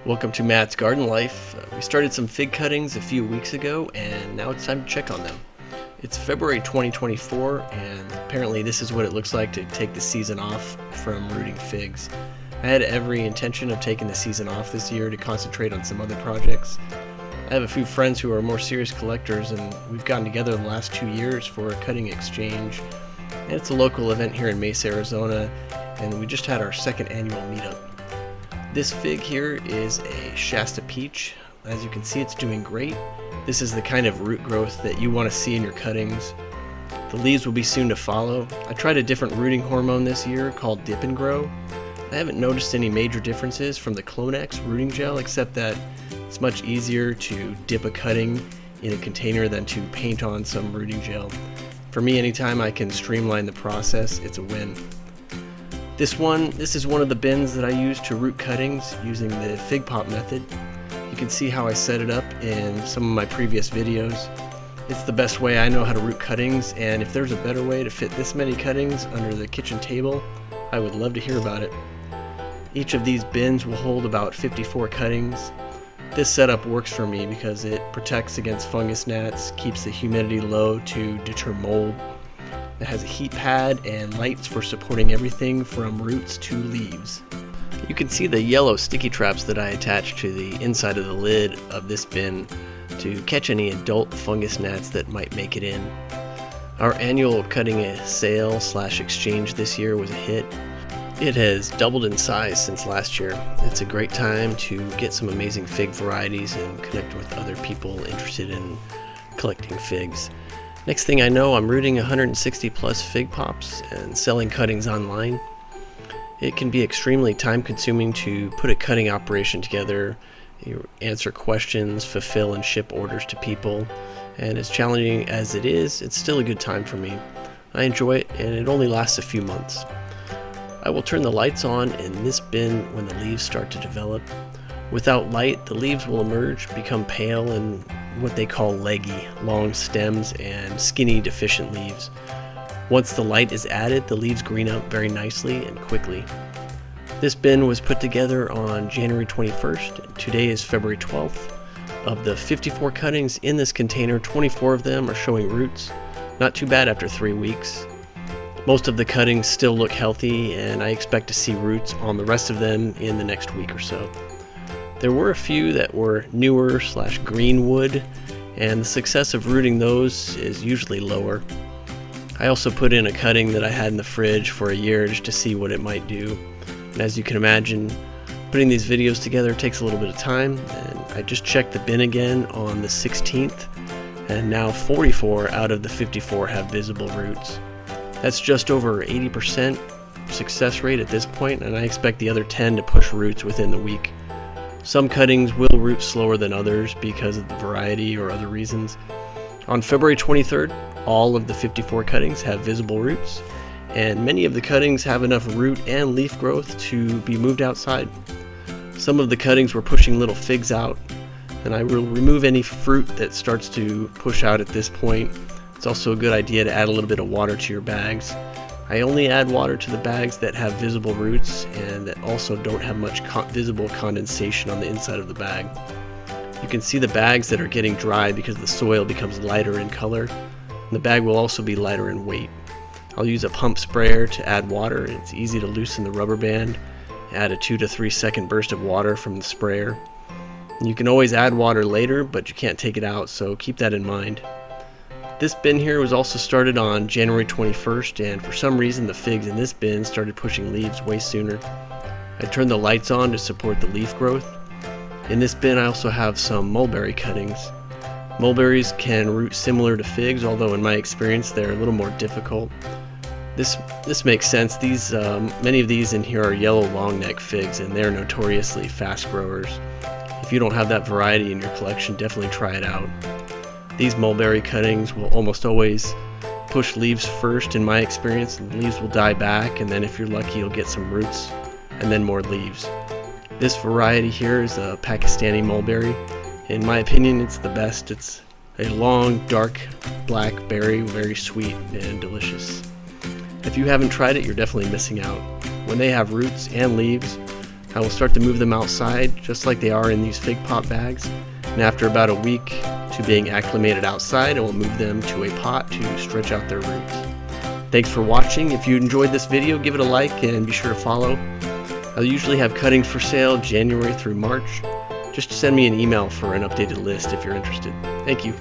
Welcome to Matt's Garden Life. We started some fig cuttings a few weeks ago, and now it's time to check on them. It's February 2024, and apparently this is what it looks like to take the season off from rooting figs. I had every intention of taking the season off this year to concentrate on some other projects. I have a few friends who are more serious collectors, and we've gotten together the last 2 years for a cutting exchange. And it's a local event here in Mesa, Arizona, and we just had our second annual meetup. This fig here is a Shasta Peach. As you can see, it's doing great. This is the kind of root growth that you want to see in your cuttings. The leaves will be soon to follow. I tried a different rooting hormone this year called Dip and Grow. I haven't noticed any major differences from the Clonex rooting gel, except that it's much easier to dip a cutting in a container than to paint on some rooting gel. For me, anytime I can streamline the process, it's a win. This is one of the bins that I use to root cuttings using the fig pop method. You can see how I set it up in some of my previous videos. It's the best way I know how to root cuttings, and if there's a better way to fit this many cuttings under the kitchen table, I would love to hear about it. Each of these bins will hold about 54 cuttings. This setup works for me because it protects against fungus gnats, keeps the humidity low to deter mold. It has a heat pad and lights for supporting everything from roots to leaves. You can see the yellow sticky traps that I attached to the inside of the lid of this bin to catch any adult fungus gnats that might make it in. Our annual cutting sale/exchange this year was a hit. It has doubled in size since last year. It's a great time to get some amazing fig varieties and connect with other people interested in collecting figs. Next thing I know, I'm rooting 160 plus fig pops and selling cuttings online. It can be extremely time consuming to put a cutting operation together, you answer questions, fulfill and ship orders to people, and as challenging as it is, it's still a good time for me. I enjoy it, and it only lasts a few months. I will turn the lights on in this bin when the leaves start to develop. Without light, the leaves will emerge, become pale, and what they call leggy, long stems and skinny, deficient leaves. Once the light is added, the leaves green up very nicely and quickly. This bin was put together on January 21st. Today is February 12th. Of the 54 cuttings in this container, 24 of them are showing roots. Not too bad after 3 weeks. Most of the cuttings still look healthy, and I expect to see roots on the rest of them in the next week or so. There were a few that were newer/green wood, and the success of rooting those is usually lower. I also put in a cutting that I had in the fridge for a year just to see what it might do. And as you can imagine, putting these videos together takes a little bit of time, and I just checked the bin again on the 16th, and now 44 out of the 54 have visible roots. That's just over 80% success rate at this point, and I expect the other 10 to push roots within the week. Some cuttings will root slower than others because of the variety or other reasons. On February 23rd, all of the 54 cuttings have visible roots, and many of the cuttings have enough root and leaf growth to be moved outside. Some of the cuttings were pushing little figs out, and I will remove any fruit that starts to push out at this point. It's also a good idea to add a little bit of water to your bags. I only add water to the bags that have visible roots and that also don't have much visible condensation on the inside of the bag. You can see the bags that are getting dry because the soil becomes lighter in color, and the bag will also be lighter in weight. I'll use a pump sprayer to add water. It's easy to loosen the rubber band, add a 2 to 3 second burst of water from the sprayer. You can always add water later, but you can't take it out, so keep that in mind. This bin here was also started on January 21st, and for some reason the figs in this bin started pushing leaves way sooner. I turned the lights on to support the leaf growth. In this bin I also have some mulberry cuttings. Mulberries can root similar to figs, although in my experience they're a little more difficult. This makes sense. Many of these in here are yellow long neck figs, and they're notoriously fast growers. If you don't have that variety in your collection, definitely try it out. These mulberry cuttings will almost always push leaves first in my experience, and leaves will die back, and then if you're lucky you'll get some roots and then more leaves. This variety here is a Pakistani mulberry. In my opinion, it's the best. It's a long, dark, black berry, very sweet and delicious. If you haven't tried it, you're definitely missing out. When they have roots and leaves, I will start to move them outside just like they are in these fig pot bags, and after about a week to being acclimated outside, I will move them to a pot to stretch out their roots. Thanks for watching. If you enjoyed this video, give it a like and be sure to follow. I'll usually have cuttings for sale January through March. Just send me an email for an updated list if you're interested. Thank you.